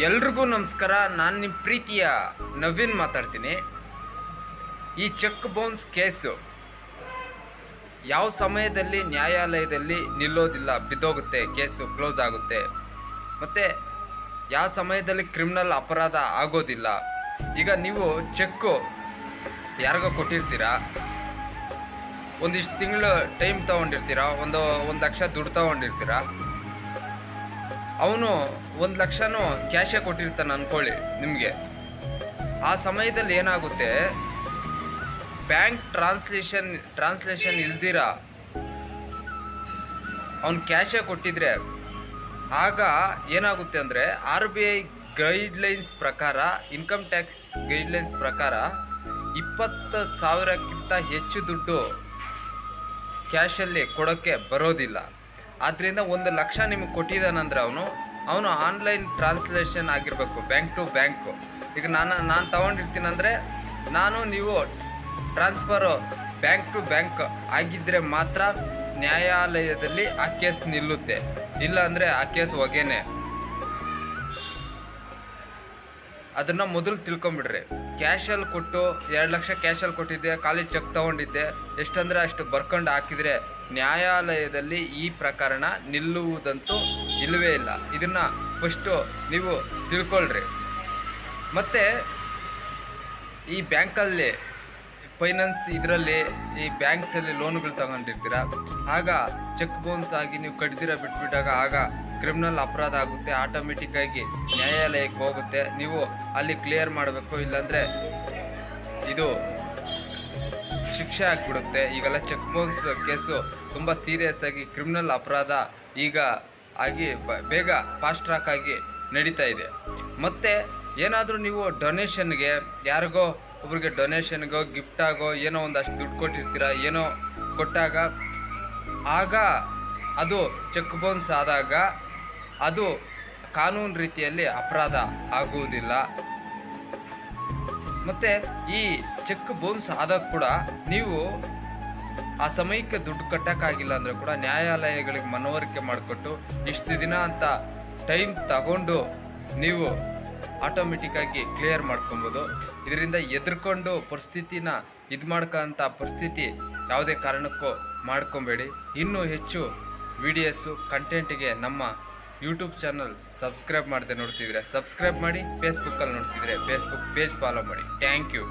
ಎಲ್ರಿಗೂ ನಮಸ್ಕಾರ. ನಾನು ನಿಮ್ಮ ಪ್ರೀತಿಯ ನವೀನ್ ಮಾತಾಡ್ತೀನಿ. ಈ ಚೆಕ್ ಬೌನ್ಸ್ ಕೇಸು ಯಾವ ಸಮಯದಲ್ಲಿ ನ್ಯಾಯಾಲಯದಲ್ಲಿ ನಿಲ್ಲೋದಿಲ್ಲ, ಬಿದ್ದೋಗುತ್ತೆ, ಕೇಸು ಕ್ಲೋಸ್ ಆಗುತ್ತೆ. ಮತ್ತು ಯಾವ ಸಮಯದಲ್ಲಿ ಕ್ರಿಮಿನಲ್ ಅಪರಾಧ ಆಗೋದಿಲ್ಲ. ಈಗ ನೀವು ಚೆಕ್ಕು ಯಾರಿಗೋ ಕೊಟ್ಟಿರ್ತೀರಾ, ಒಂದಿಷ್ಟು ತಿಂಗಳು ಟೈಮ್ ತೊಗೊಂಡಿರ್ತೀರ, ಒಂದು ಲಕ್ಷ ದುಡ್ಡು ತೊಗೊಂಡಿರ್ತೀರ. ಅವನು 1 ಲಕ್ಷನೂ ಕ್ಯಾಶೇ ಕೊಟ್ಟಿರ್ತಾನೆ ಅಂದ್ಕೊಳ್ಳಿ ನಿಮಗೆ. ಆ ಸಮಯದಲ್ಲಿ ಏನಾಗುತ್ತೆ, ಬ್ಯಾಂಕ್ ಟ್ರಾನ್ಸ್ಲೇಷನ್ ಇಲ್ದಿರ ಅವನು ಕ್ಯಾಶೇ ಕೊಟ್ಟಿದ್ರೆ ಆಗ ಏನಾಗುತ್ತೆ ಅಂದರೆ RBI ಗೈಡ್ಲೈನ್ಸ್ ಪ್ರಕಾರ, ಇನ್ಕಮ್ ಟ್ಯಾಕ್ಸ್ ಗೈಡ್ಲೈನ್ಸ್ ಪ್ರಕಾರ 20,000ಕ್ಕಿಂತ ಹೆಚ್ಚು ದುಡ್ಡು ಕ್ಯಾಶಲ್ಲಿ ಕೊಡೋಕ್ಕೆ ಬರೋದಿಲ್ಲ. ಆದ್ದರಿಂದ 1 ಲಕ್ಷ ನಿಮಗೆ ಕೊಟ್ಟಿದ್ದಾನಂದ್ರೆ ಅವನು ಆನ್ಲೈನ್ ಟ್ರಾನ್ಸ್ಲೇಷನ್ ಆಗಿರಬೇಕು, ಬ್ಯಾಂಕ್ ಟು ಬ್ಯಾಂಕು. ಈಗ ನಾನು ತೊಗೊಂಡಿರ್ತೀನಂದರೆ ನೀವು ಟ್ರಾನ್ಸ್ಫರು ಬ್ಯಾಂಕ್ ಟು ಬ್ಯಾಂಕ್ ಆಗಿದ್ದರೆ ಮಾತ್ರ ನ್ಯಾಯಾಲಯದಲ್ಲಿ ಆ ಕೇಸ್ ನಿಲ್ಲುತ್ತೆ. ಇಲ್ಲ ಅಂದರೆ ಆ ಕೇಸ್ ಹೊಗೆನೆ. ಅದನ್ನು ಮೊದಲು ತಿಳ್ಕೊಂಬಿಡ್ರಿ. ಕ್ಯಾಶಲ್ಲಿ ಕೊಟ್ಟು 2 ಲಕ್ಷ ಕ್ಯಾಶಲ್ಲಿ ಕೊಟ್ಟಿದ್ದೆ, ಖಾಲಿ ಚೆಕ್ ತೊಗೊಂಡಿದ್ದೆ, ಎಷ್ಟಂದರೆ ಅಷ್ಟು ಬರ್ಕೊಂಡು ಹಾಕಿದರೆ ನ್ಯಾಯಾಲಯದಲ್ಲಿ ಈ ಪ್ರಕರಣ ನಿಲ್ಲುವುದಂತೂ ಇಲ್ಲವೇ ಇಲ್ಲ. ಇದನ್ನು ಫಸ್ಟು ನೀವು ತಿಳ್ಕೊಳ್ರಿ. ಮತ್ತು ಈ ಬ್ಯಾಂಕಲ್ಲಿ ಫೈನಾನ್ಸ್ ಇದರಲ್ಲಿ ಈ ಬ್ಯಾಂಕ್ಸಲ್ಲಿ ಲೋನ್ಗಳು ತಗೊಂಡಿರ್ತೀರ, ಆಗ ಚೆಕ್ ಬೌನ್ಸ್ ಆಗಿ ನೀವು ಕಡ್ದಿರ ಬಿಟ್ಬಿಟ್ಟಾಗ ಆಗ ಕ್ರಿಮಿನಲ್ ಅಪರಾಧ ಆಗುತ್ತೆ. ಆಟೋಮೆಟಿಕ್ಕಾಗಿ ನ್ಯಾಯಾಲಯಕ್ಕೆ ಹೋಗುತ್ತೆ. ನೀವು ಅಲ್ಲಿ ಕ್ಲಿಯರ್ ಮಾಡಬೇಕು, ಇಲ್ಲಾಂದರೆ ಇದು ಶಿಕ್ಷೆ ಆಗಿಬಿಡುತ್ತೆ. ಈಗೆಲ್ಲ ಚೆಕ್ ಬೌನ್ಸ್ ಕೇಸು ತುಂಬ ಸೀರಿಯಸ್ ಆಗಿ ಕ್ರಿಮಿನಲ್ ಅಪರಾಧ ಈಗ ಆಗಿ ಬೇಗ ಫಾಸ್ಟ್ ಟ್ರ್ಯಾಕ್ ಆಗಿ ನಡೀತಾ ಇದೆ. ಮತ್ತು ಏನಾದರೂ ನೀವು ಡೊನೇಷನ್ಗೆ ಯಾರಿಗೋ ಒಬ್ರಿಗೆ ಡೊನೇಷನ್ಗೋ ಗಿಫ್ಟಾಗೋ ಏನೋ ಒಂದಷ್ಟು ದುಡ್ಡು ಕೊಟ್ಟಿರ್ತೀರ, ಏನೋ ಕೊಟ್ಟಾಗ ಆಗ ಅದು ಚೆಕ್ ಬೌನ್ಸ್ ಆದಾಗ ಅದು ಕಾನೂನು ರೀತಿಯಲ್ಲಿ ಅಪರಾಧ ಆಗುವುದಿಲ್ಲ. ಮತ್ತು ಈ ಚೆಕ್ ಬೌನ್ಸ್ ಆದಾಗ ಕೂಡ ನೀವು ಆ ಸಮಯಕ್ಕೆ ದುಡ್ಡು ಕಟ್ಟೋಕ್ಕಾಗಿಲ್ಲ ಅಂದರೆ ಕೂಡ ನ್ಯಾಯಾಲಯಗಳಿಗೆ ಮನವರಿಕೆ ಮಾಡಿಕೊಟ್ಟು ಇಷ್ಟು ದಿನ ಅಂತ ಟೈಮ್ ತಗೊಂಡು ನೀವು ಆಟೋಮೆಟಿಕ್ಕಾಗಿ ಕ್ಲಿಯರ್ ಮಾಡ್ಕೊಬೋದು. ಇದರಿಂದ ಎದುರ್ಕೊಂಡು ಪರಿಸ್ಥಿತಿನ ಇದು ಮಾಡ್ಕೋಂಥ ಪರಿಸ್ಥಿತಿ ಯಾವುದೇ ಕಾರಣಕ್ಕೂ ಮಾಡ್ಕೊಬೇಡಿ. ಇನ್ನೂ ಹೆಚ್ಚು ವಿಡಿಯೋಸು ಕಂಟೆಂಟಿಗೆ ನಮ್ಮ ಯೂಟ್ಯೂಬ್ ಚಾನಲ್ ಸಬ್ಸ್ಕ್ರೈಬ್ ಮಾಡದೆ ನೋಡ್ತಿದ್ರೆ ಸಬ್ಸ್ಕ್ರೈಬ್ ಮಾಡಿ, ಫೇಸ್ಬುಕ್ಕಲ್ಲಿ ನೋಡ್ತಿದ್ರೆ ಫೇಸ್ಬುಕ್ ಪೇಜ್ ಫಾಲೋ ಮಾಡಿ. Thank you.